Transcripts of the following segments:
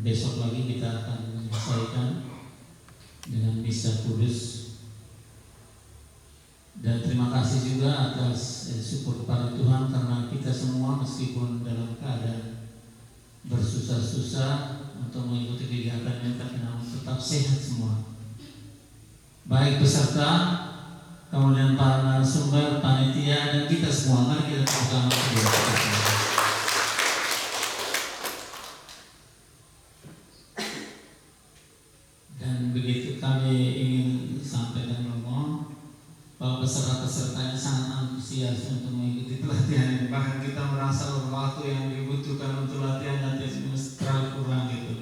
besok lagi kita akan menyelesaikan dengan misa kudus. Dan terima kasih juga atas syukur kepada Tuhan karena kita semua meskipun dalam keadaan bersusah-susah untuk mengikuti kegiatannya, tapi namun tetap sehat semua. Baik peserta, kemudian para narasumber, panitia, dan kita semua. Mari kita bersama dan begitu kami ingin sampaikan ngomong bahwa peserta-pesertanya sangat antusias untuk mengikuti pelatihan ini. Bahkan kita merasa bahwa waktu yang dibutuhkan untuk latihan itu terlalu kurang gitu.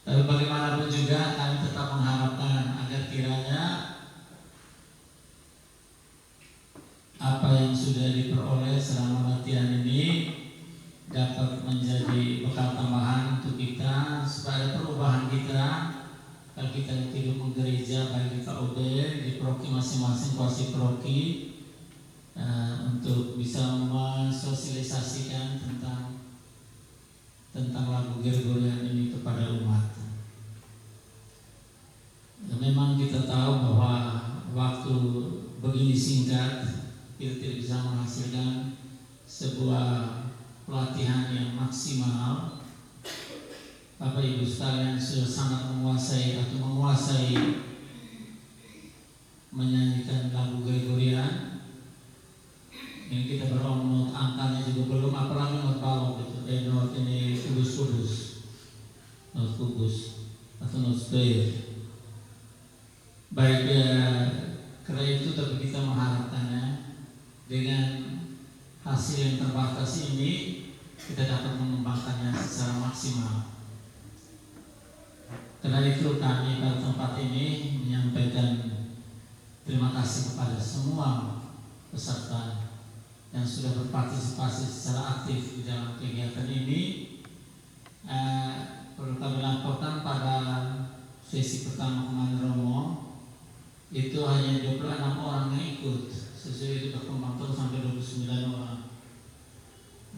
Tapi bagaimanapun juga kami tetap mengharapkan agar kiranya apa yang sudah diperoleh selama latihan ini dapat menjadi bekal tambahan untuk kita supaya perubahan kita kalau kita hidup menggereja baik di KUB, di proki masing-masing, kuasi proki untuk bisa mensosialisasikan tentang lagu Gregorian ini kepada umat. Memang kita tahu bahwa waktu begini singkat kita tidak bisa menghasilkan sebuah pelatihan yang maksimal. Bapak Ibu sekalian sudah sangat menguasai menyanyikan lagu Gregorian. Ini kita beromong not angkanya juga belum, apalagi not balok gitu. Not ini kudus, not kubus atau not spare. Baik karena itu tapi kita mengharapkannya dengan hasil yang terbatas ini kita dapat mengembangkannya secara maksimal. Karena itu kami pada tempat ini menyampaikan terima kasih kepada semua peserta yang sudah berpartisipasi secara aktif di dalam kegiatan ini. Perlu kami laporkan pada sesi pertama kemarin Romo itu hanya 26 orang yang ikut, sesuai itu berkembang terus sampai 29 orang.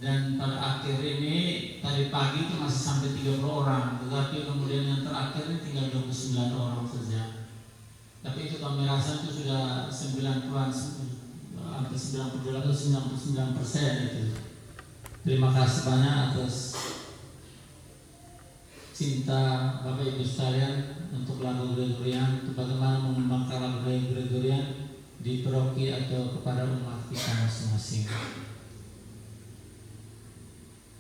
Dan pada akhir ini tadi pagi itu masih sampai 30 orang, tetapi kemudian yang terakhir ini tinggal 29 orang saja. Tapi itu kami rasa itu sudah 90-an, hampir 98 atau 99% itu. Terima kasih banyak atas cinta Bapak Ibu sekalian untuk lagu Gregorian, untuk bagaimana mengembangkan lagu Gregorian di paroki atau kepada umat kita masing-masing.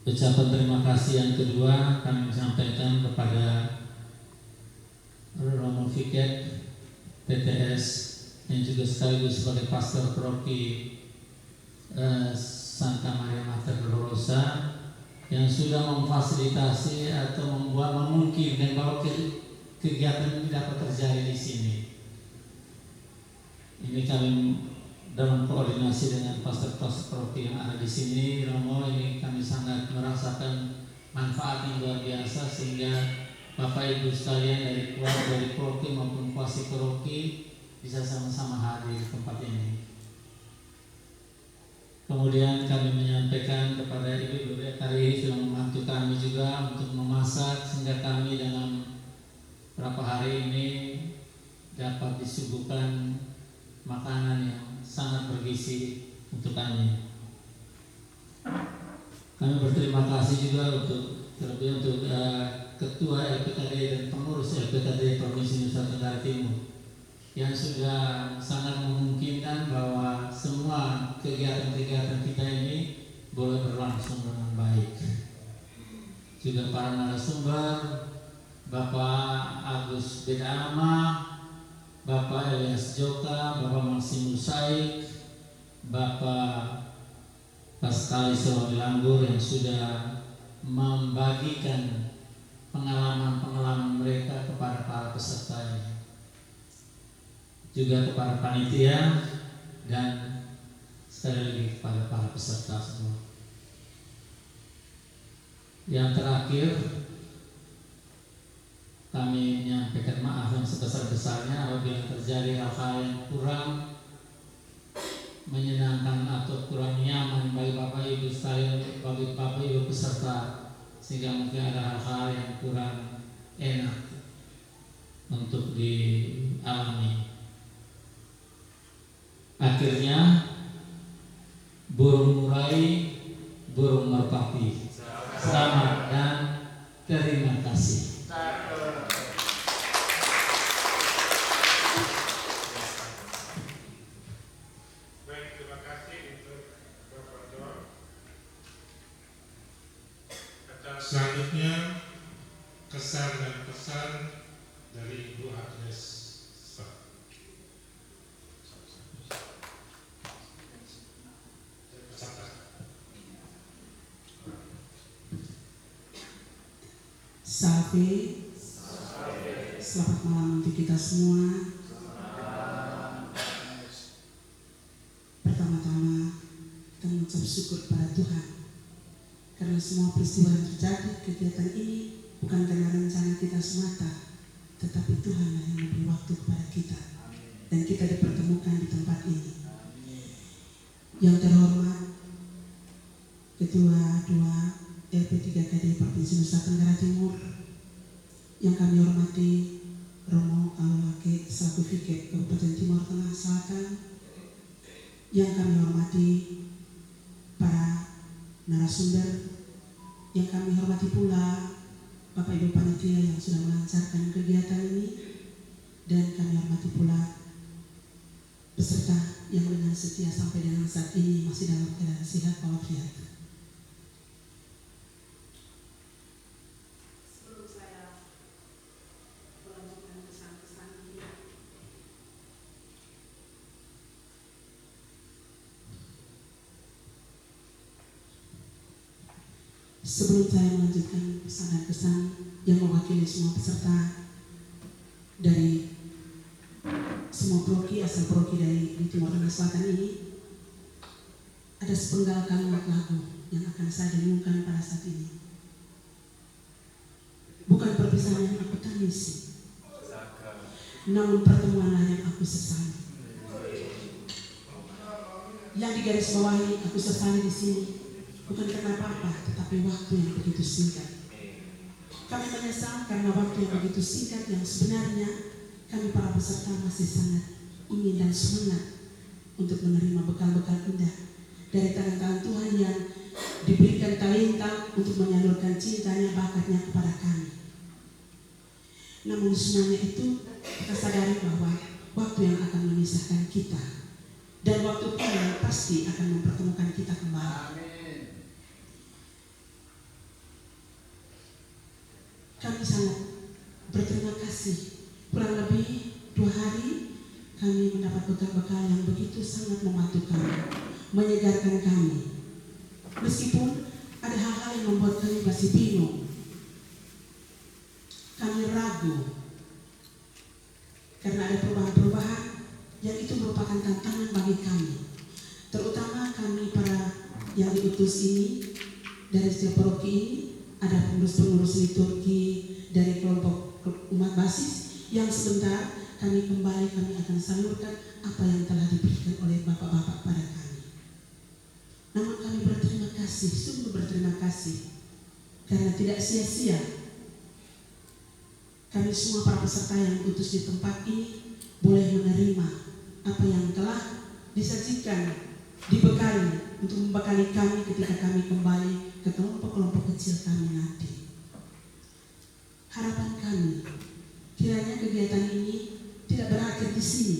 Ucapan terima kasih yang kedua kami sampaikan kepada Romo Fiket TTS yang juga sekaligus sebagai pastor paroki Santa Maria Mater Dolorosa yang sudah memfasilitasi atau memungkinkan bahwa kegiatan ini dapat terjadi di sini. Ini kami dalam koordinasi dengan pastor-pastor paroki yang ada di sini, Romo, ini kami sangat merasakan manfaat yang luar biasa sehingga Bapak Ibu sekalian dari keluarga dari paroki maupun kuasi paroki bisa sama-sama hadir di tempat ini. Kemudian kami menyampaikan kepada Ibu kali ini sudah membantu kami juga untuk memasak sehingga kami dalam beberapa hari ini dapat disuguhkan makanan yang sangat bergizi untuk kami. Kami berterima kasih juga terlebih untuk Ketua LPKD dan pengurus LPKD Provinsi Nusa Tenggara Timur yang sudah sangat memungkinkan bahwa semua kegiatan-kegiatan kita ini boleh berlangsung dengan baik. Juga para narasumber, Bapak Agus Bedama, Bapak Elias Joka, Bapak Maksimus Said, Bapak Paskali Sewangilanggur yang sudah membagikan pengalaman-pengalaman mereka kepada para peserta ini. Juga kepada panitia dan sekali lagi kepada para peserta semua. Yang terakhir, kami menyampaikan maaf yang sebesar-besarnya apabila terjadi hal-hal yang kurang menyenangkan atau kurang nyaman bagi Bapak Ibu sekalian, bagi Bapak Ibu peserta sehingga mungkin ada hal-hal yang kurang enak untuk dialami. Akhirnya burung murai, burung merpati. Selamat dan terima kasih. Baik, terima kasih untuk Bapak John. Selanjutnya kesan dan pesan dari Ibu Agnes. Safe. Selamat malam untuk kita semua. Pertama-tama kita mengucap syukur pada Tuhan karena semua peristiwa yang terjadi kegiatan ini bukan karena rencana kita semata, tetapi Tuhan yang memberi waktu kepada kita dan kita dipertemukan di tempat ini. Yang terhormat Ketua 2 LP3KD Provinsi Nusa Tenggara Timur, yang kami hormati Romo Awake selaku Viket Kabupaten Timur Tengah Selatan, yang kami hormati para narasumber, yang kami hormati pula Bapak Ibu Panitia yang sudah melancarkan kegiatan ini, dan kami hormati pula peserta yang dengan setia sampai dengan saat ini masih dalam keadaan sehat walafiat. Sebelum saya melanjutkan pesan dan kesan yang mewakili semua peserta dari semua proki asal proki di Timur Tengah Selatan ini, ada sepenggal kalimat lagu yang akan saya dengarkan pada saat ini. Bukan perpisahan yang aku tangisi, namun pertemuanlah yang aku sesali. Yang digarisbawahi aku sesali di sini bukan karena apa-apa, tetapi waktu yang begitu singkat. Kami menyesal karena waktu yang begitu singkat yang sebenarnya kami para peserta masih sangat ingin dan semangat untuk menerima bekal-bekal indah dari tangan-tangan Tuhan yang diberikan talenta untuk menyalurkan cintanya, bakatnya kepada kami. Namun semuanya itu kita sadari bahwa waktu yang akan memisahkan kita dan waktu pun yang pasti akan mempertemukan kita kembali. Kami sangat berterima kasih. Kurang lebih 2 hari kami mendapat bekal-bekal yang begitu sangat membantu kami, menyegarkan kami. Meskipun ada hal-hal yang membuat kami masih bingung, kami ragu, karena ada perubahan-perubahan yang itu merupakan tantangan bagi kami. Terutama kami para yang diutus ini dari setiap paroki ini, ada pengurus-pengurus liturgi dari kelompok umat basis yang sebentar kami akan salurkan apa yang telah diberikan oleh bapak-bapak pada kami. Namun kami berterima kasih, sungguh berterima kasih, karena tidak sia-sia kami semua para peserta yang diutus di tempat ini boleh menerima apa yang telah disajikan, dibekali untuk membekali kami ketika kami kembali ke kelompok-kelompok kecil kami nanti. Harapan kami, kiranya kegiatan ini tidak berakhir di sini,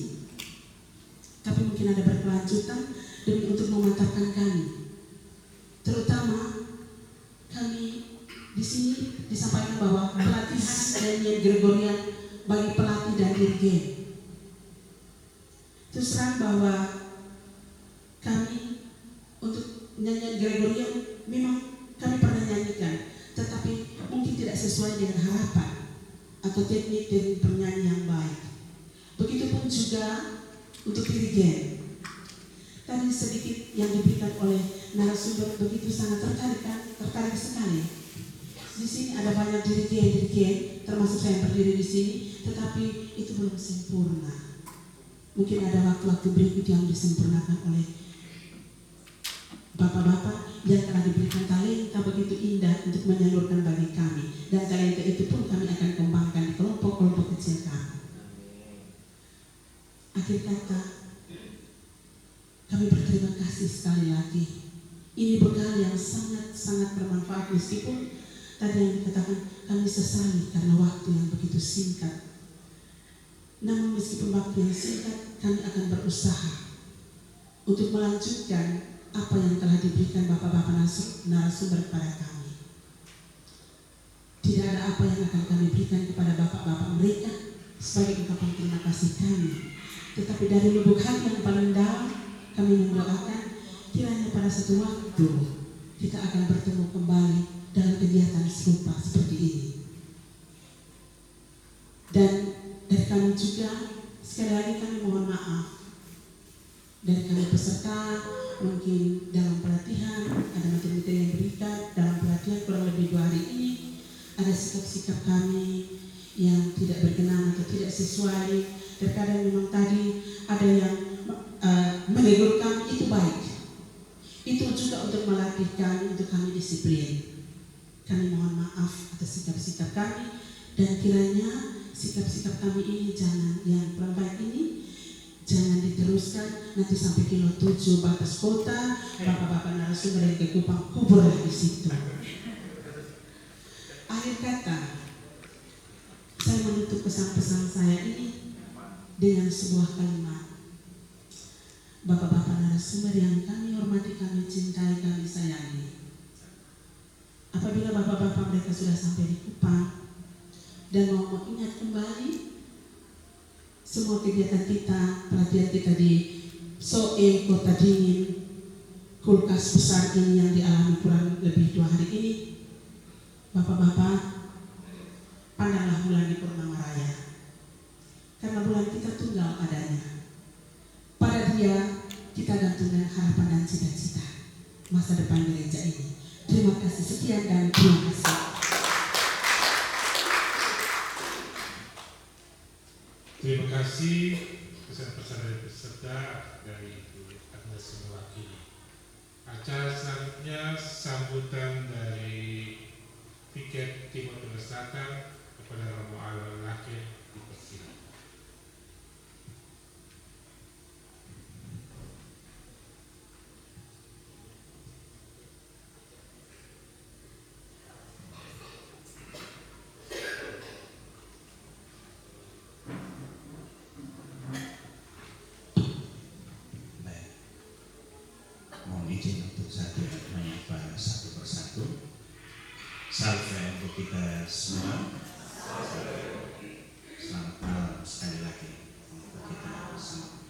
tapi mungkin ada berkelanjutan demi untuk memantapkan kami. Terutama kami di sini disampaikan bahwa pelatihan nyanyian Gregorian bagi pelatih dan dirjen. Terus terang bahwa kami untuk nyanyian Gregorian memang kami pernah nyanyikan, tetapi mungkin tidak sesuai dengan harapan atau teknik dari penyanyi yang baik. Begitupun juga untuk dirjen. Tadi sedikit yang diberikan oleh narasumber begitu sangat tertarik sekali. Di sini ada banyak dirjen, termasuk saya yang berdiri di sini, tetapi itu belum sempurna. Mungkin ada waktu-waktu berikut yang disempurnakan oleh bapak-bapak yang telah diberikan talenta begitu indah untuk menyalurkan bagi kami, dan talenta itu pun kami akan kembangkan di kelompok-kelompok kecil kami. Akhir kata, kami berterima kasih sekali lagi. Ini bekal yang sangat-sangat bermanfaat, meskipun tadi yang dikatakan kami sesali karena waktu yang begitu singkat. Namun meskipun waktu yang singkat, kami akan berusaha untuk melanjutkan apa yang telah diberikan Bapak-Bapak narasumber kepada kami. Tidak ada apa yang akan kami berikan kepada Bapak-Bapak mereka sebagai ungkapan terima kasih kami. Tetapi dari lubuk hati yang paling dalam, kami mendoakan kiranya pada satu waktu kita akan bertemu kembali dalam kegiatan serupa seperti ini. Dan dari kami juga, sekali lagi kami mohon maaf. Dari kami peserta, mungkin dalam pelatihan ada materi-materi yang diberikan dalam pelatihan kurang lebih 2 hari ini, ada sikap-sikap kami yang tidak berkenan atau tidak sesuai. Terkadang memang tadi ada yang menegur kami, itu baik. Itu juga untuk melatih kami, untuk kami disiplin. Kami mohon maaf atas sikap-sikap kami, dan kiranya sikap-sikap kami ini jangan, yang kurang baik ini jangan diteruskan nanti sampai kilo 7 batas kota, Bapak-Bapak narasumber yang ke Kupang kubur di situ. Akhir kata, saya menutup pesan-pesan saya ini dengan sebuah kalimat. Bapak-Bapak narasumber yang kami hormati, kami cintai, kami sayangi. Apabila Bapak-Bapak mereka sudah sampai di Kupang dan mau mengingat kembali semua kegiatan kita, pelatihan kita di SOE Kota Dingin, kulkas besar ini yang dialami kurang lebih 2 hari ini, Bapak-Bapak, pandanglah bulan di Purnama Raya, karena bulan kita tunggal adanya. Pada dia kita gantungkan harapan dan cita-cita masa depan gereja ini. Terima kasih, sekian dan terima kasih. Terima kasih pesan-pesan dari peserta dari Ibu Agnes mewakili. Acara selanjutnya sambutan dari Piket Timur Tengah Selatan kepada Romo Al-Lakir dipersilakan. Salve untuk kita semua. Selamat malam sekali lagi untuk kita semua.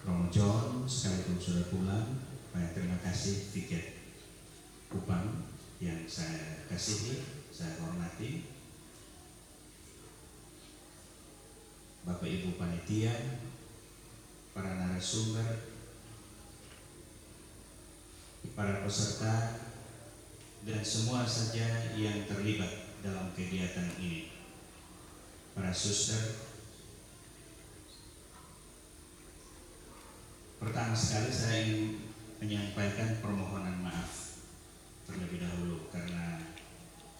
Romo John sekaligus sudah pulang. Banyak terima kasih Piket Kupang yang saya kasihi, saya hormati. Bapak Ibu panitia, para narasumber, para peserta, dan semua saja yang terlibat dalam kegiatan ini. Para suster, pertama sekali saya ingin menyampaikan permohonan maaf terlebih dahulu, karena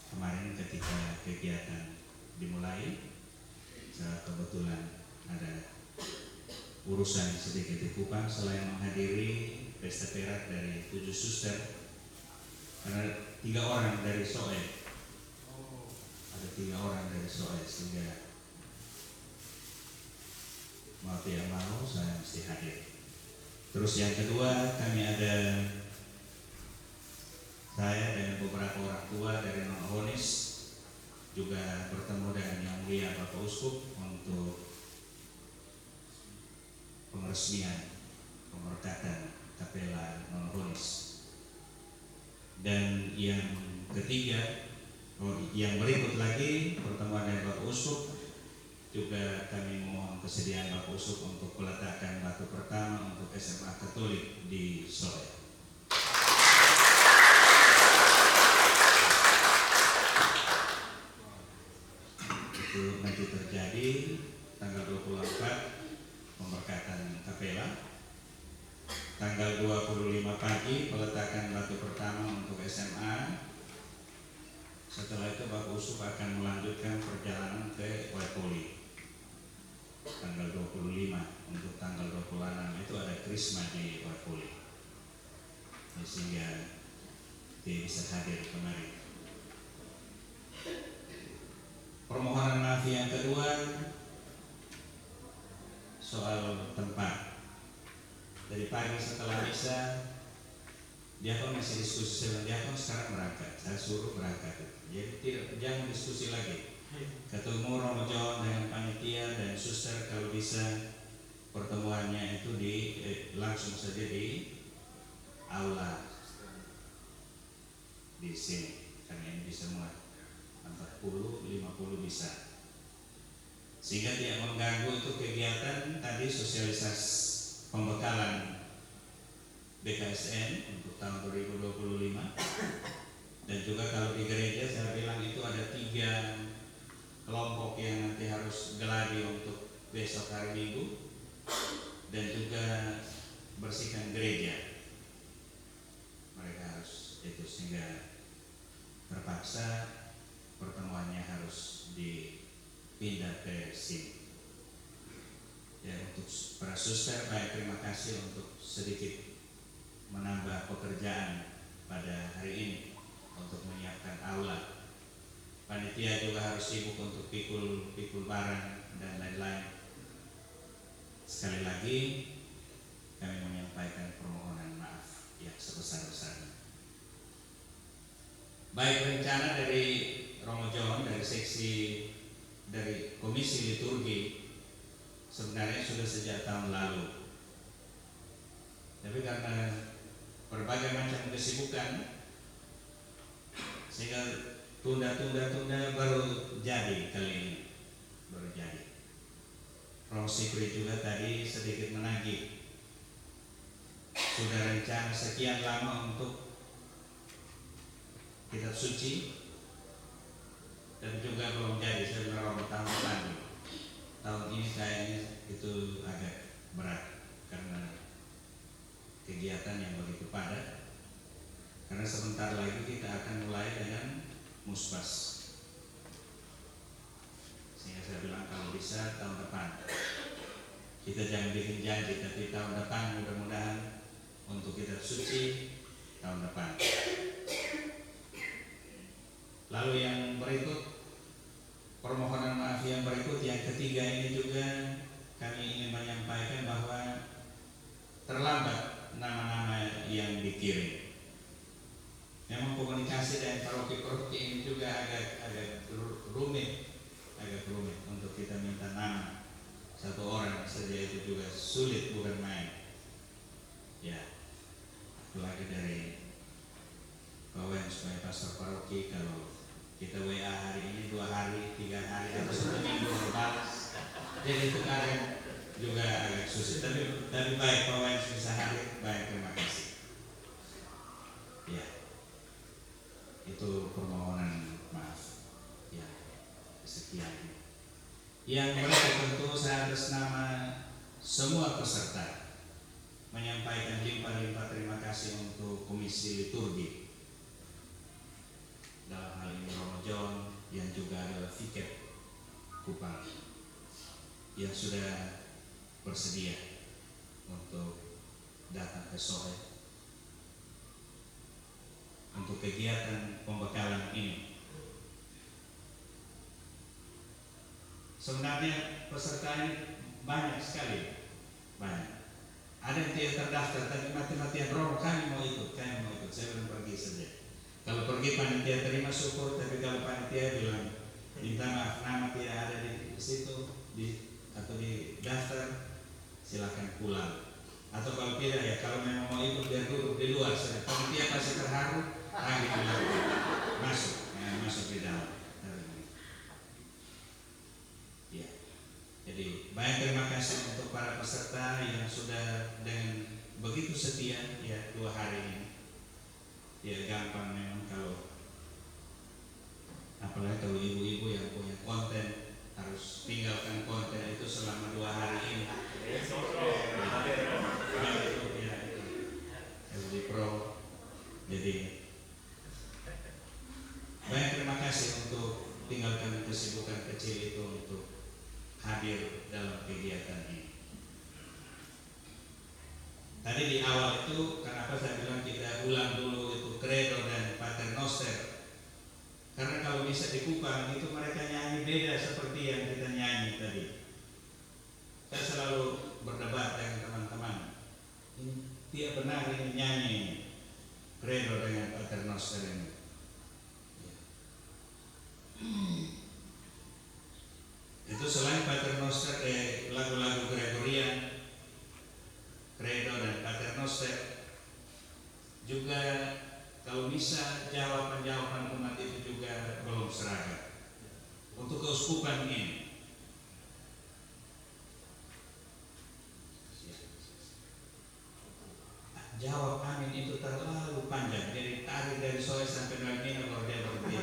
kemarin ketika kegiatan dimulai, saya kebetulan ada urusan sedikit di Kupang selain menghadiri pesta perak dari 7 suster. Karena 3 orang dari SOE, ada 3 orang dari SOE, sehingga mau tidak mau saya mesti hadir. Terus yang kedua, kami ada saya dengan beberapa orang tua dari non-Honis juga bertemu dengan Yang Mulia Bapak Uskup untuk peresmian pemberkatan kapela non-Honis. Dan yang ketiga, yang berikut lagi pertemuan dengan Bapak Uskup, juga kami memohon kesediaan Bapak Uskup untuk peletakan batu pertama untuk SMA Katolik di SOE. Itu nanti terjadi tanggal 24 pemberkatan kapela. tanggal 25 pagi peletakan batu pertama untuk SMA. Setelah itu Bapak Uskup akan melanjutkan perjalanan ke Waipoli tanggal 25. Untuk tanggal 26 itu ada krisma di Waipoli, sehingga dia bisa hadir kemari. Permohonan maaf yang kedua soal tempat. Dari pagi setelah misa, diakon masih diskusi dengan diakon, sekarang berangkat. Saya suruh berangkat. Jadi jangan diskusi lagi. Ketemu Romo John dengan panitia dan suster, kalau bisa pertemuannya itu langsung saja di aula di sini. Karena ini bisa muat 40, 50 bisa. Sehingga tidak mengganggu itu kegiatan tadi sosialisasi pembekalan BKSN untuk tahun 2025. Dan juga kalau di gereja saya bilang itu ada 3 kelompok yang nanti harus geladi untuk besok hari Minggu, dan juga bersihkan gereja. Mereka harus itu, sehingga terpaksa pertemuannya harus dipindah ke sini. Ya, untuk para suster, baik, terima kasih untuk sedikit menambah pekerjaan pada hari ini untuk menyiapkan aula. Panitia juga harus sibuk untuk pikul barang dan lain-lain. Sekali lagi kami menyampaikan permohonan maaf yang sebesar-besarnya. Baik, rencana dari Romo John dari Komisi Liturgi sebenarnya sudah sejak tahun lalu, tapi karena berbagai macam kesibukan sehingga tunda baru jadi kali ini. Romo Sikri juga tadi sedikit menagih, sudah rencana sekian lama untuk kitab suci, dan juga belum jadi. Saya bilang Romo tahun depan. Tahun ini kayaknya itu agak berat karena kegiatan yang begitu padat. Karena sebentar lagi kita akan mulai dengan musbas. Sehingga saya bilang kalau bisa tahun depan. Kita jangan bikin janji, tapi tahun depan mudah-mudahan untuk kitab suci tahun depan. Lalu yang berikut, permohonan maaf yang berikut yang ketiga ini juga kami ingin menyampaikan bahwa terlambat nama-nama yang dikirim. Memang komunikasi dengan paroki-paroki ini juga agak rumit untuk kita minta nama satu orang saja, itu juga sulit, bukan main. Ya, apalagi dari kawan supaya pastor paroki, kalau kita WA hari ini 2 hari, 3 hari, atau 1 minggu berbalas, jadi itu kadang juga agak susah. Tapi baik, kawan bisa hadir, baik, terima kasih. Ya, itu permohonan maaf. Ya, sekian. Yang berikut tentu saya atas nama semua peserta menyampaikan limpah-limpah terima kasih untuk Komisi Liturgi, dalam hal ini Romo John yang juga adalah Viket Kupang, yang sudah bersedia untuk datang ke Sohe untuk kegiatan pembekalan ini. Sebenarnya pesertanya banyak sekali, banyak. Ada yang tidak terdaftar, tapi mati-matian Romo, kami mau ikut. Saya belum pergi saja. Kalau pergi panitia terima syukur, tapi kalau panitia bilang minta maaf nama tidak ada di situ atau di daftar, silakan pulang. Atau kalau tidak, ya kalau memang mau ikut biar duduk di luar. Panitia pasti terharu, lagi masuk di dalam. Ya. Jadi banyak terima kasih untuk para peserta yang sudah dengan begitu setia ya 2 hari ini. Ya gampang memang kalau apalagi kalau ibu-ibu yang punya konten harus tinggalkan konten itu selama 2 hari ini. Ya, tinggalkan kesibukan kecil itu untuk hadir dalam kegiatan ini. Tadi di awal itu kenapa saya bilang kita ulang dulu itu Credo dan Paternoster, karena kalau bisa di Kupang itu mereka nyanyi beda seperti yang kita nyanyi tadi. Saya selalu berdebat dengan teman-teman, ini tidak benar ini nyanyi Credo dengan Paternoster ini. Itu selain Paternoster, lagu-lagu Gregorian, Credo dan Paternoster, juga kalau bisa jawaban-jawaban umat itu juga belum seragam. Untuk keuskupan ini, jawab amin itu terlalu panjang, jadi tarik dari Soe sampai Dalmina kalau dia berhenti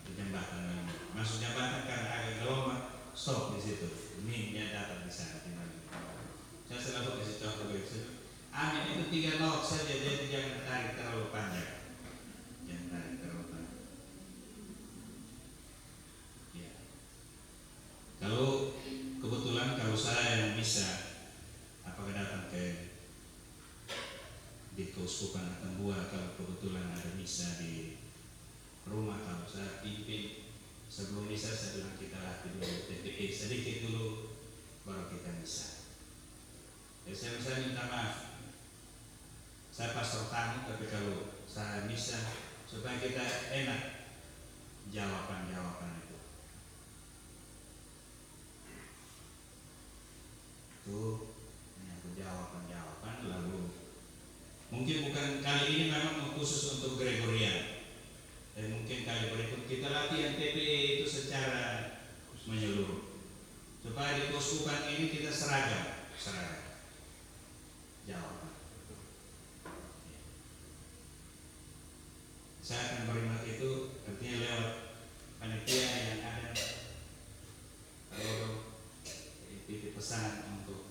di jembatan Dalmina. Masuk jembatan karena agak gelombang, stop di situ. Minnya dapat di sana di Dalmina. Saya selalu kasih contoh begitu. Amin itu 3 not saja, jadi jangan tarik terlalu panjang. Jangan tarik terlalu panjang. Ya. Kalau kebetulan kalau saya yang bisa, apakah datang di keuskupan Atambua, kalau kebetulan ada misa di rumah, kalau saya pimpin sebelum misa saya bilang kita latih dulu TPE sedikit dulu, baru kita misa. Ya, saya minta maaf, saya pastor tamu, tapi kalau saya misa supaya kita enak jawaban-jawaban itu. Menyangkut jawaban-jawaban, lalu mungkin bukan kali ini memang khusus untuk Gregorian, dan mungkin kali berikut kita latihan TPE itu secara menyeluruh supaya di keuskupan ini kita seragam jawaban. Saya akan berimak itu artinya lewat panitia yang ada, kalau titip pesan untuk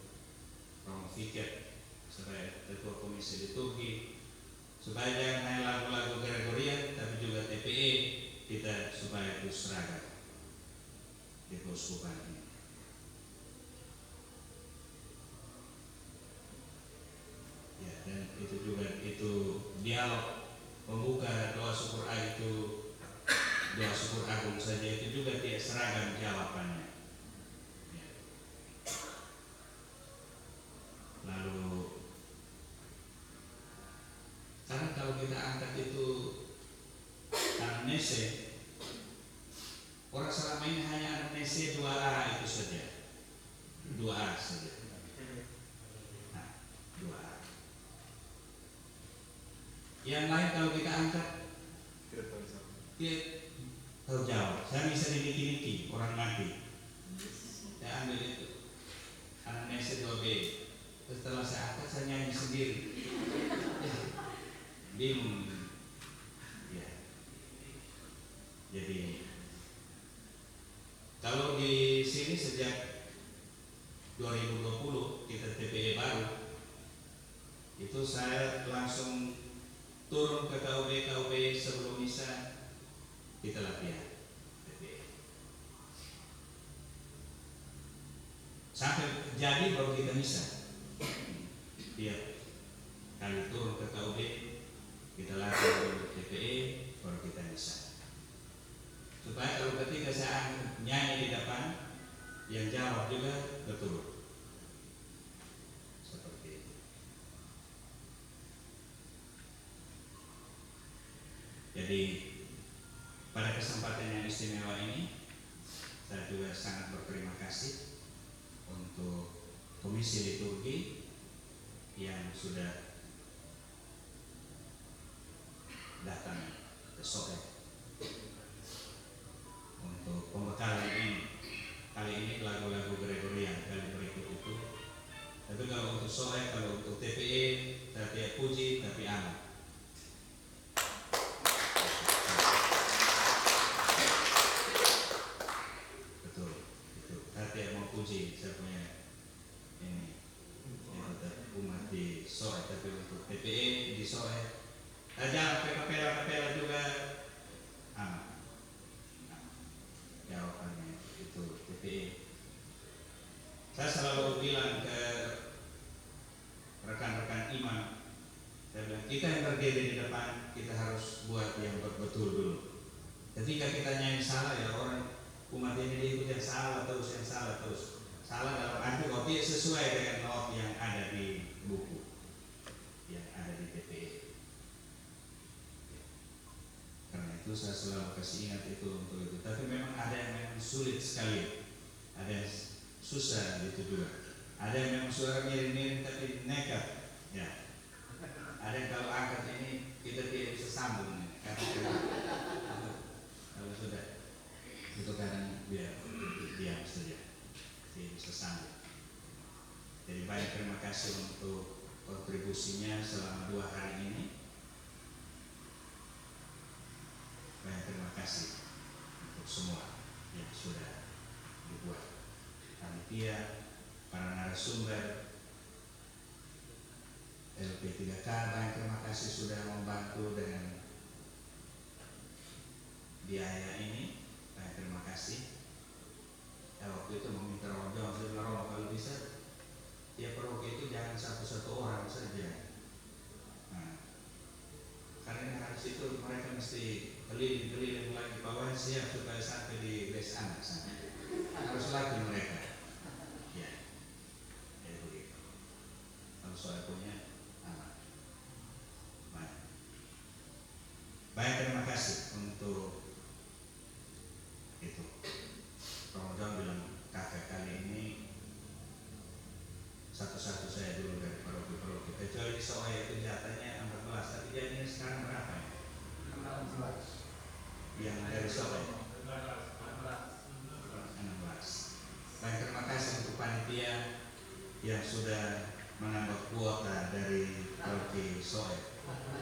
Romo Fikir supaya ketua komisi liturgi, supaya jangan hanya lagu-lagu Gregorian tapi juga TPE kita supaya itu seragam di keuskupan ini. Ya, dan itu juga itu dialog pembuka doa syukur doa syukur agung saja itu juga tidak seragam jawabannya. Ya. Lalu karena kalau kita angkat itu anamnese, orang selama ini hanya anamnese 2A itu saja, 2A saja. Nah, 2A. Yang lain kalau kita angkat dia tahu jawab. Saya bisa diniki-niki orang mati. Saya ambil itu anamnese 2B. Setelah saya angkat saya nyanyi sendiri. Bingung. Ya. Jadi kalau di sini sejak 2020 kita TPE baru, itu saya langsung turun ke KUB sebelum misa kita latihan TPE. Sampai jadi baru kita misa. Tiap kali turun ke KUB kita latihan dulu TPE baru kita misa. Supaya kalau ketika saya nyanyi di depan, yang jawab juga betul. Seperti itu. Jadi pada kesempatan yang istimewa ini, saya juga sangat berterima kasih untuk Komisi Liturgi yang sudah datang ke Soe untuk pembekalan ini. Kali ini lagu-lagu Gregorian, kali berikut itu. Tapi kalau untuk Soe, kalau untuk TPE, saya tidak puji tapi aman. Betul. Saya tidak mau puji, saya punya ini umat di Soe, tapi untuk TPE di Soe, jangan kapela juga aman. Saya selalu bilang ke rekan-rekan imam, saya bilang, kita yang berdiri di depan, kita harus buat yang betul dulu. Ketika kita nyanyi salah, ya orang umat ini diikut yang salah terus, yang salah terus. Salah dalam arti kalau tidak sesuai dengan not yang ada di buku, yang ada di TPE. Karena itu saya selalu kasih ingat itu untuk itu. Tapi memang ada yang memang sulit sekali, ada yang susah gitu juga. Ada yang memang suara miring-miring tapi nekat. Ya. Ada yang kalau angkat ini kita tidak bisa sambung. Karena kalau sudah itu kadang biar diam saja, tidak bisa sambung. Jadi banyak terima kasih untuk kontribusinya selama 2 hari ini. Banyak terima kasih untuk semua yang sudah dibuat. Panitia, para narasumber, LP3K, banyak terima kasih sudah membantu dengan biaya ini. Banyak terima kasih. Ya, waktu itu meminta Romo, saya bilang Romo kalau bisa tiap paroki itu jangan satu-satu orang saja. Nah, karena harus itu mereka mesti keliling-keliling lagi bawah siap supaya sampai di les anak sana. Harus lagi mereka. Ya, jadi begitu. Kalau soal punya anak. Baik, terima kasih untuk itu. Romo John bilang kakak kali ini satu-satu saya dulu dari paroki-paroki. Kecuali soal itu jatahnya 14, tapi jadinya sekarang berapa ya? 16. Yang dari soal 16. Baik, terima kasih untuk panitia yang sudah menambah kuota dari paroki Soe.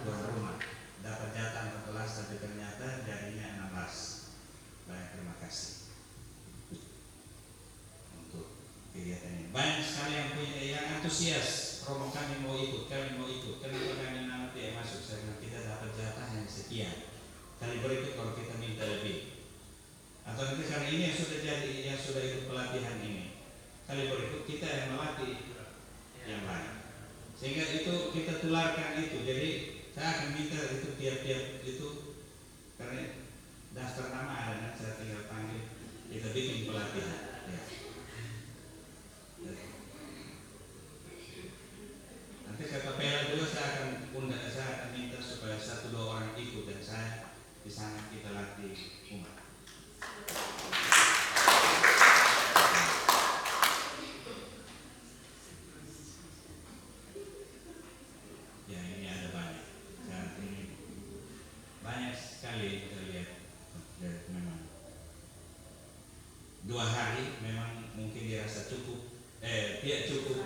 Tuan rumah dapat jatah 14 tapi ternyata jadinya 16. Baik, terima kasih untuk kegiatan ini. Banyak sekali yang antusias. Romo kami mau ikut, kami mau ikut. Kenapa kami nanti masuk? Saya bilang kita dapat jatah yang sekian. Kali berikut kalau kita minta lebih. Atau nanti karena ini yang sudah jadi, yang sudah ikut pelatihan ini. Kali berikut kita yang melatih yang lain. Sehingga itu kita tularkan itu. Jadi saya akan minta itu tiap-tiap itu karena daftar nama ada, nanti saya tinggal panggil. Kita bikin pelatihan. Ya. Nanti ke kapela juga saya akan undang, saya akan minta supaya 1-2 orang ikut dan saya di sana kita latih umat. Ya, ini ada banyak. Dan ini banyak sekali kita lihat. Dan memang 2 hari memang mungkin dirasa cukup, tidak cukup.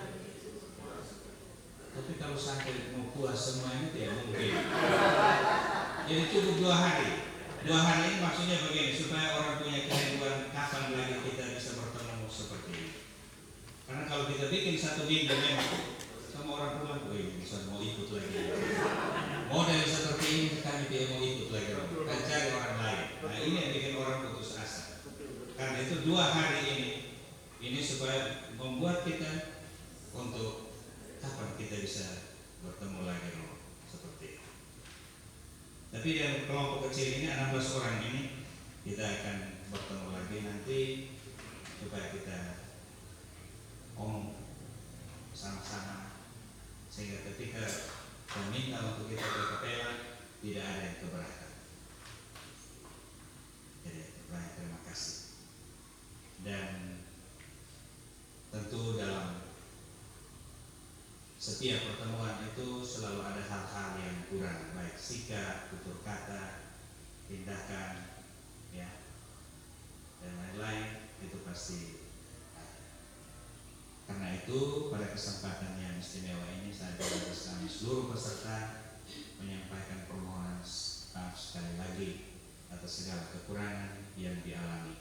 Tapi kalau sampai mau puas semuanya tidak mungkin. Jadi cukup 2 hari. 2 hari ini maksudnya begini, supaya orang punya kerinduan kapan lagi kita bisa bertemu seperti ini. Karena kalau kita bikin 1 minggu memang semua orang pulang, bisa mau ikut lagi. Model seperti ini kami tidak mau ikut lagi. Kita cari orang lain. Nah, ini yang bikin orang putus asa. Karena itu 2 hari ini supaya membuat kita untuk kapan kita bisa bertemu lagi seperti itu. Tapi dari kelompok kecil ini 16 orang ini kita akan bertemu lagi nanti supaya kita ngomong sama-sama sehingga ketika meminta untuk kita ke kapela tidak ada yang keberatan. Jadi banyak terima kasih. Dan tentu dalam setiap pertemuan itu selalu ada hal-hal yang kurang, baik sikap, tutur kata, tindakan, ya, dan lain-lain itu pasti ada. Karena itu pada kesempatan yang istimewa ini saya atas kami seluruh peserta menyampaikan permohonan maaf sekali lagi atas segala kekurangan yang dialami.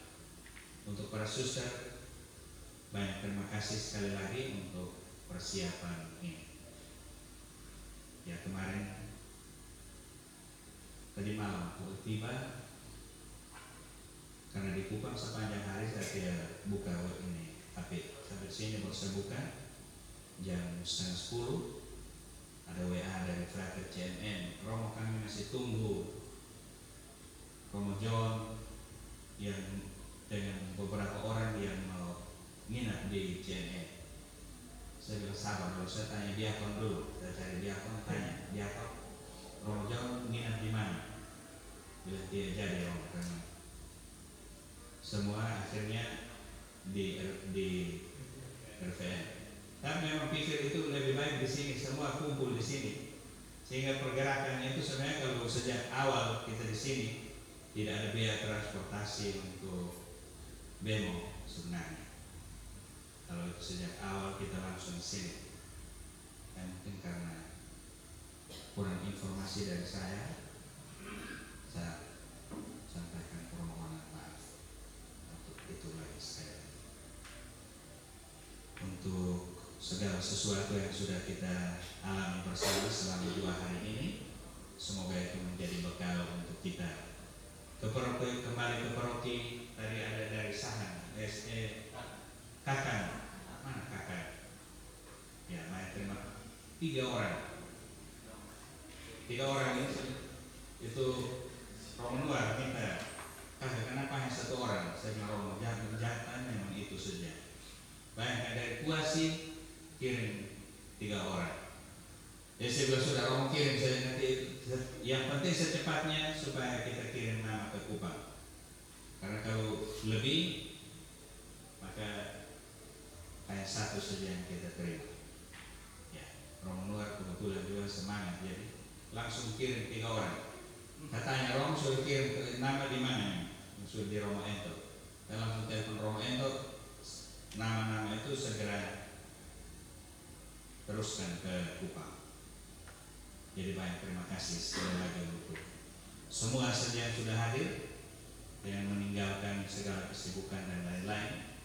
Untuk para suster, banyak terima kasih sekali lagi untuk persiapan ini. Ya, kemarin tadi malam aku tiba karena di Kupang sepanjang hari saya tidak buka web ini HP. Sampai sini baru saya buka jam 9:30. Ada WA dari Frater CNN, Romo kami masih tunggu Romo John yang dengan beberapa orang yang mau nginap di CNN. Saya bilang sabar dulu, saya tanya diakon dulu, saya cari diakon, tanya diakon Romo John nginap di mana? Bilang dia jadi Romo, karena semua akhirnya di RVN. Tapi memang pikir itu lebih baik di sini, semua kumpul di sini, sehingga pergerakan itu sebenarnya kalau sejak awal kita di sini tidak ada biaya transportasi untuk bemo sebenarnya. Kalau itu sejak awal kita langsung di sini, mungkin karena kurang informasi dari saya sampaikan permohonan maaf untuk itu lagi saya. Untuk segala sesuatu yang sudah kita alami bersama selama 2 hari ini, semoga itu menjadi bekal untuk kita kembali ke paroki. Tadi ada dari Sahan, Kakan, mana Kakan? Ya, mari terima 3 orang itu Romo luar minta, Kakak kenapa hanya 1 orang? Saya bilang Romo jangan memang itu saja. Bayangkan dari Kuasi kirim 3 orang. Ya saya bilang sudah Romo kirim saya nanti. Yang penting secepatnya supaya kita kirim nama ke Kupang. Karena kalau lebih maka hanya 1 saja yang kita terima. Ya, Romo luar kebetulan juga semangat jadi langsung kirim 3 orang. Katanya Romo sudah kirim nama di mana? Sudah di Romo Ento. Saya langsung telepon Romo Ento. Nama-nama itu segera teruskan ke Kupang. Jadi banyak terima kasih sekali lagi untuk semua saja yang sudah hadir dengan meninggalkan segala kesibukan dan lain-lain.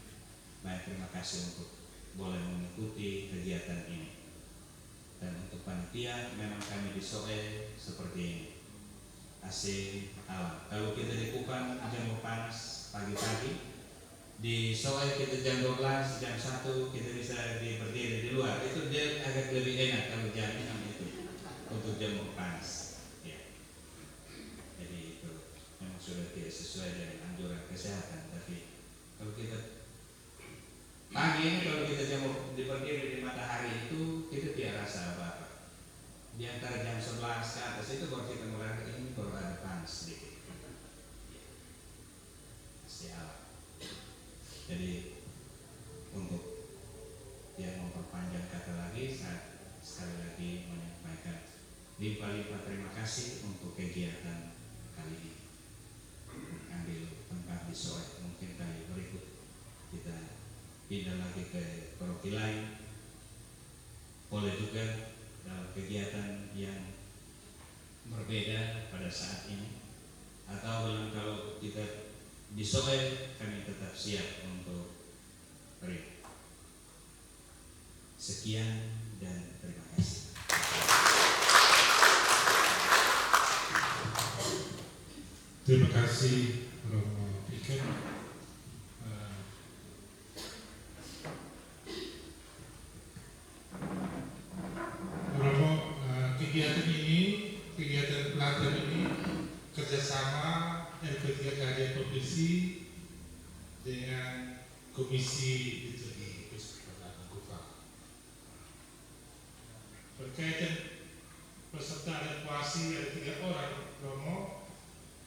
Banyak terima kasih untuk boleh mengikuti kegiatan ini. Dan untuk panitia memang kami di Soe seperti ini. AC alam. Kalau kita di Kupang jam panas pagi-pagi, di Soe kita jam 12, jam 1 kita bisa berdiri di luar. Itu dia agak lebih enak kalau jam itu untuk jam panas. Ya. Jadi itu memang sudah tidak sesuai dengan anjuran kesehatan. Tapi kalau kita pagi ini kalau kita berdiri di matahari itu kita tidak rasa apa-apa. Di antara jam 11 ke atas itu baru kita mulai ini baru ada panas sedikit. Siap. Jadi untuk yang memperpanjang kata lagi, saya sekali lagi menyampaikan limpah-limpah terima kasih untuk kegiatan kali ini. Ambil tempat di Soe, mungkin kali berikut kita pindah lagi ke paroki lain. Boleh juga dalam kegiatan yang berbeda pada saat ini, atau kalau kita di Soe kami tetap siap untuk beri. Sekian dan terima kasih. Terima kasih Romo Iken. Romo, kegiatan pelatihan ini kerjasama LP3 Kajian Provinsi dengan Komisi Liturgi Persekutuan Kupang. Berkaitan peserta evakuasi ada 3 orang, Romo,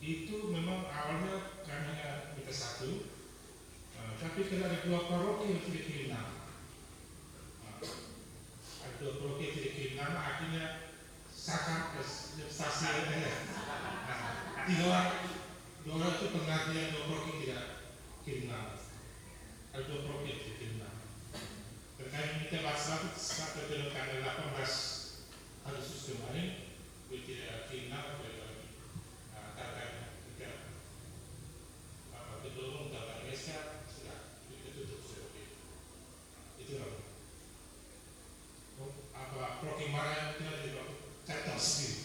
itu memang awalnya kami hanya minta 1, tapi kalau ada 2 paroki yang tidak kirim nama, ada 2 paroki yang tidak kirim nama, akhirnya sakar stasi dua orang itu pengertian 2 paroki tidak kirim nama, ada 2 paroki yang tidak kirim nama. Dan kami minta bahas sampai dengan tanggal 18 Agustus kemarin, tidak kirim nama dari kedua untuk SK sudah ditutup seperti itu lah. Apa program mana yang tidak catat sendiri.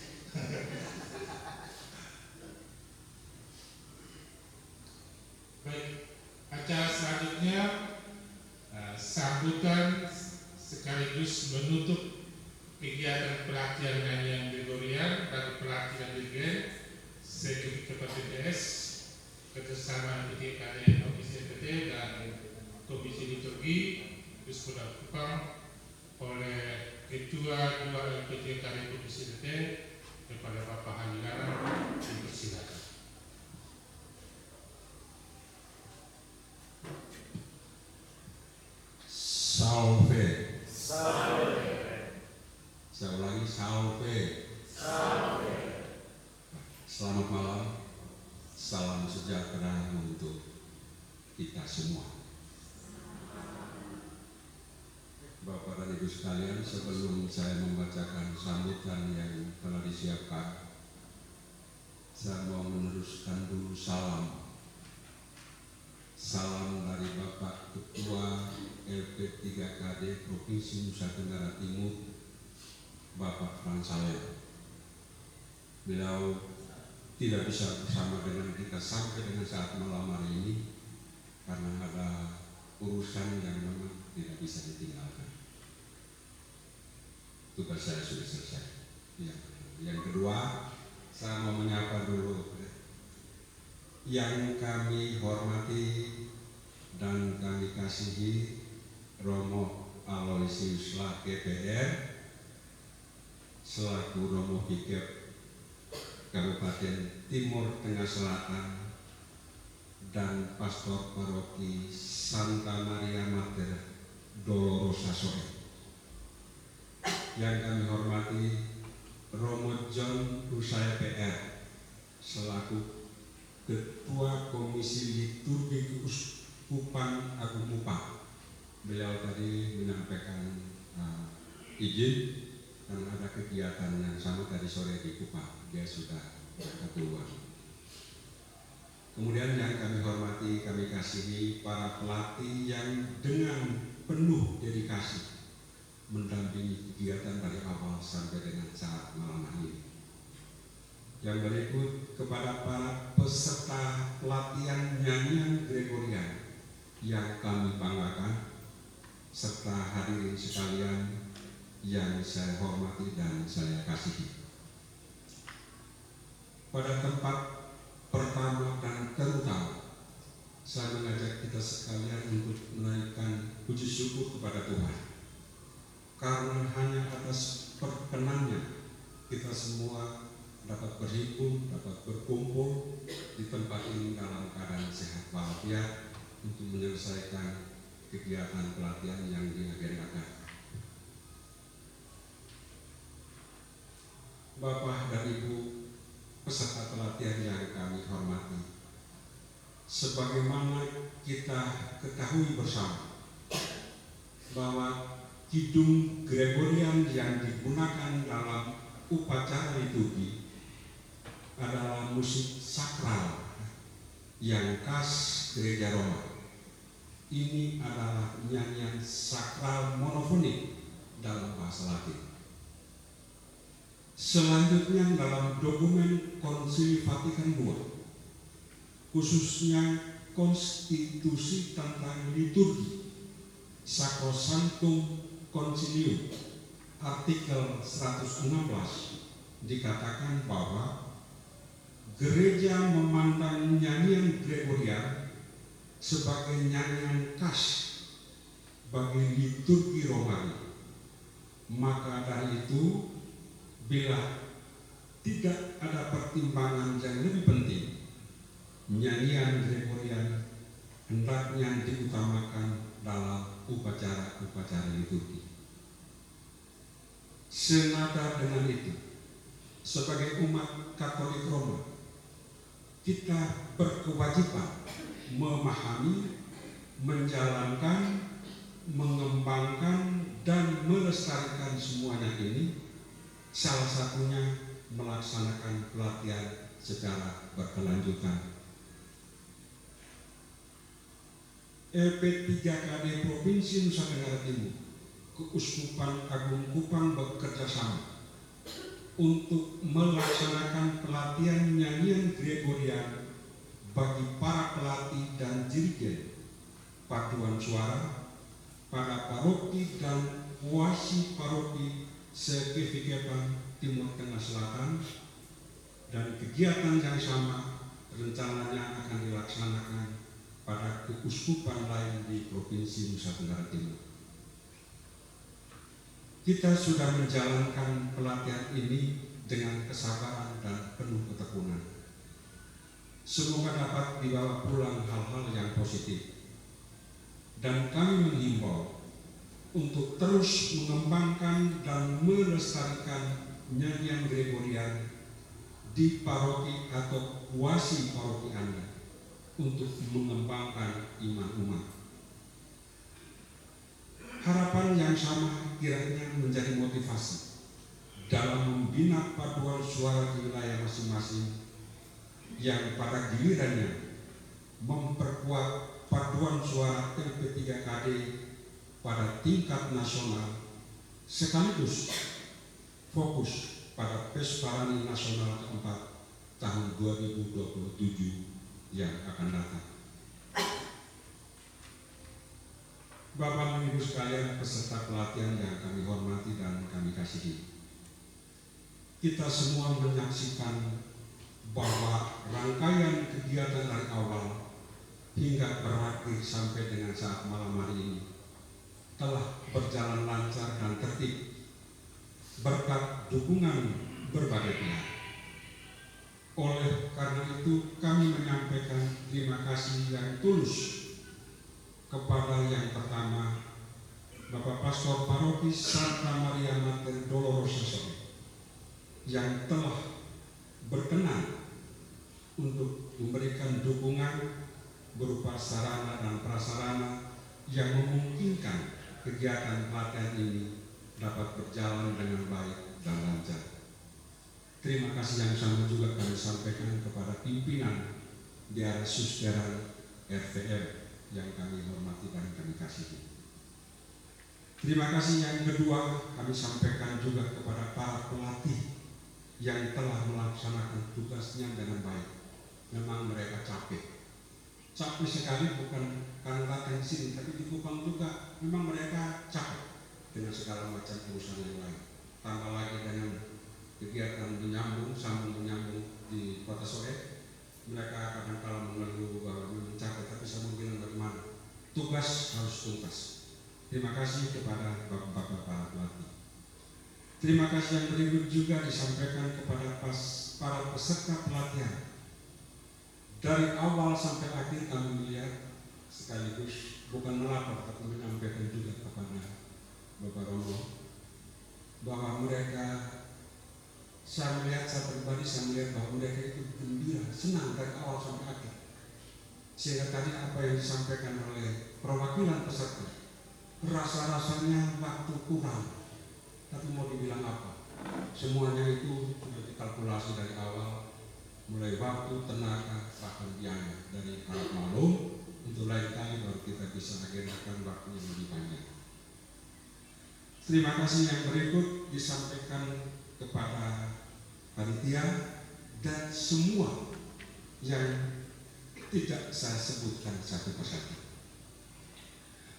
Baik, acara selanjutnya sambutan sekaligus menutup kegiatan pelatihan nyanyian Gregorian bagi pelatih dan dirigen Ketua PTS kerjasama PTKD Komisi PT dan Komisi Liturgi Uskup Kupang oleh Ketua 2 PTKD Komisi PT kepada Bapak Hanigara dipersilakan. Salve. Saya ulangi, salve. Selamat malam. Salam sejahtera untuk kita semua. Bapak dan Ibu sekalian, sebelum saya membacakan sambutan yang telah disiapkan, saya mau meneruskan dulu salam. Salam dari Bapak Ketua LP3KD Provinsi Nusa Tenggara Timur, Bapak Frans Saleh. Beliau tidak bisa bersama dengan kita sampai dengan saat malam hari ini karena ada urusan yang memang tidak bisa ditinggalkan. Tugas saya sudah selesai. Yang kedua, saya mau menyapa dulu yang kami hormati dan kami kasihi Romo Aloysius Lake PR selaku Romo Fikep Kabupaten Timur Tengah Selatan dan Pastor Paroki Santa Maria Mater Dolorosa Sore. Yang kami hormati Romo John Husaya PR selaku Ketua Komisi Liturgi Keuskupan Agung Kupang. Beliau tadi menyampaikan izin karena ada kegiatan yang sama tadi sore di Kupang. Dia sudah keluar. Kemudian yang kami hormati, kami kasihi para pelatih yang dengan penuh dedikasi mendampingi kegiatan dari awal sampai dengan saat malam hari ini. Yang berikut kepada para peserta pelatihan nyanyian Gregorian yang kami banggakan, serta hadirin sekalian yang saya hormati dan saya kasihi. Pada tempat pertama dan terutama, saya mengajak kita sekalian untuk menaikkan puji syukur kepada Tuhan, karena hanya atas perkenannya kita semua dapat berhimpun, dapat berkumpul di tempat ini dalam keadaan sehat walafiat untuk menyelesaikan kegiatan pelatihan yang diagendakan. Bapak dan Ibu peserta pelatihan yang kami hormati, sebagaimana kita ketahui bersama bahwa kidung Gregorian yang digunakan dalam upacara liturgi adalah musik sakral yang khas Gereja Roma. Ini adalah nyanyian sakral monofonik dalam bahasa Latin. Selanjutnya dalam dokumen Konsili Vatikan II, khususnya Konstitusi tentang Liturgi Sacrosanctum Concilium artikel 116 dikatakan bahwa gereja memandang nyanyian Gregorian sebagai nyanyian khas bagi liturgi Romawi. Maka dari itu, bila tidak ada pertimbangan yang lebih penting, nyanyian Gregorian hendaknya diutamakan dalam upacara-upacara liturgi. Senada dengan itu, sebagai umat Katolik Roma, kita berkewajiban memahami, menjalankan, mengembangkan, dan melestarikan semuanya ini, salah satunya melaksanakan pelatihan secara berkelanjutan. LP3KD Provinsi Nusa Tenggara Timur, Keuskupan Agung Kupang bekerja sama untuk melaksanakan pelatihan nyanyian Gregorian bagi para pelatih dan dirigen paduan suara pada paroki dan kuasi paroki se-Kefikepan Timur Tengah Selatan, dan kegiatan yang sama rencananya akan dilaksanakan pada keuskupan lain di Provinsi Nusa Tenggara Timur. Kita sudah menjalankan pelatihan ini dengan kesabaran dan penuh ketekunan. Semoga dapat dibawa pulang hal-hal yang positif. Dan kami menghimbau untuk terus mengembangkan dan melestarikan nyanyian Gregorian di paroki atau kuasi paroki Anda untuk mengembangkan iman umat. Harapan yang sama kiranya menjadi motivasi dalam membina paduan suara di wilayah masing-masing yang pada gilirannya memperkuat paduan suara LP3KD pada tingkat nasional sekaligus fokus pada Pesparani Nasional keempat tahun 2027 yang akan datang. Bapak Ibu sekalian peserta pelatihan yang kami hormati dan kami kasihi, kita semua menyaksikan bahwa rangkaian kegiatan dari awal hingga berakhir sampai dengan saat malam hari ini telah berjalan lancar dan tertib berkat dukungan berbagai pihak. Oleh karena itu kami menyampaikan terima kasih yang tulus kepada yang pertama Bapak Pastor Paroki Santa Maria Mater Dolorosa yang telah berkenan untuk memberikan dukungan berupa sarana dan prasarana yang memungkinkan kegiatan pelatihan ini dapat berjalan dengan baik dan lancar. Terima kasih yang sama juga kami sampaikan kepada pimpinan daerah Susderan RVM yang kami hormati dan kami kasihi. Terima kasih yang kedua kami sampaikan juga kepada para pelatih yang telah melaksanakan tugasnya dengan baik. Memang mereka capek sekali, bukan karena latihan sini, tapi di Kupang juga memang mereka capek dengan segala macam urusan yang lain. Tambah lagi dengan kegiatan sambung menyambung di Kota Soe, mereka kadang-kala mengeluh bahwa memang capek, tapi saya mau bilang bagaimana, tugas harus tuntas. Terima kasih kepada bapak-bapak para pelatih. Terima kasih yang berikut juga disampaikan kepada para peserta pelatihan. Dari awal sampai akhir kami melihat sekaligus bukan melapor tapi menyampaikan juga kepada Bapak Romo bahwa mereka, saya melihat bahwa mereka itu gembira, senang dari awal sampai akhir. Sehingga tadi apa yang disampaikan oleh perwakilan peserta, rasa-rasanya waktu kurang, tapi mau dibilang apa? Semuanya itu sudah dikalkulasi dari awal, mulai waktu, tenaga, bahkan biaya dari harap maklum untuk lain kali baru kita bisa agendakan waktu yang lebih panjang. Terima kasih yang berikut disampaikan kepada panitia dan semua yang tidak saya sebutkan satu persatu.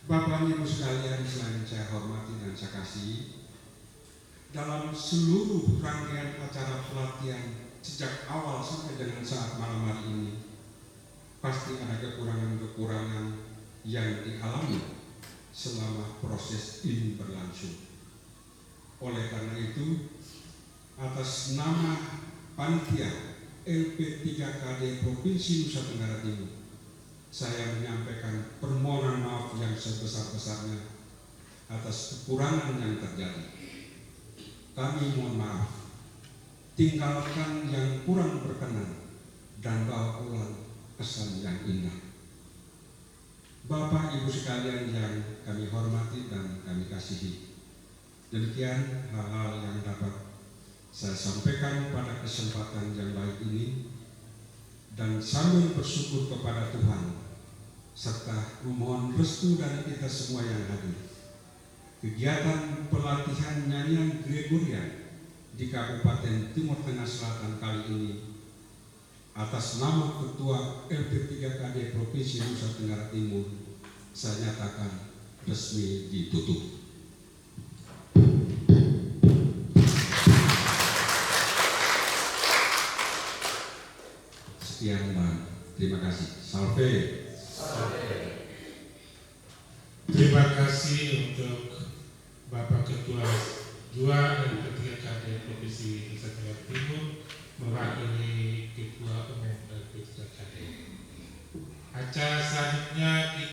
Bapak Ibu sekalian selain saya hormati dan saya kasihi, dalam seluruh rangkaian acara pelatihan sejak awal sampai dengan saat malam hari ini pasti ada kekurangan-kekurangan yang dialami selama proses ini berlangsung. Oleh karena itu, atas nama panitia LP3KD Provinsi Nusa Tenggara Timur, saya menyampaikan permohonan maaf yang sebesar-besarnya atas kekurangan yang terjadi. Kami mohon maaf, tinggalkan yang kurang berkenan dan bawa pulang kesan yang indah. Bapak Ibu sekalian yang kami hormati dan kami kasihi, demikian hal-hal yang dapat saya sampaikan pada kesempatan yang baik ini, dan sambil bersyukur kepada Tuhan serta memohon restu dari kita semua yang hadir, kegiatan pelatihan nyanyian Gregorian di Kabupaten Timur Tengah Selatan kali ini atas nama Ketua LP3KD Provinsi Nusa Tenggara Timur saya nyatakan resmi ditutup. Sekian dan terima kasih. Salve. Terima kasih untuk Bapak Ketua 2 dan Ketua KD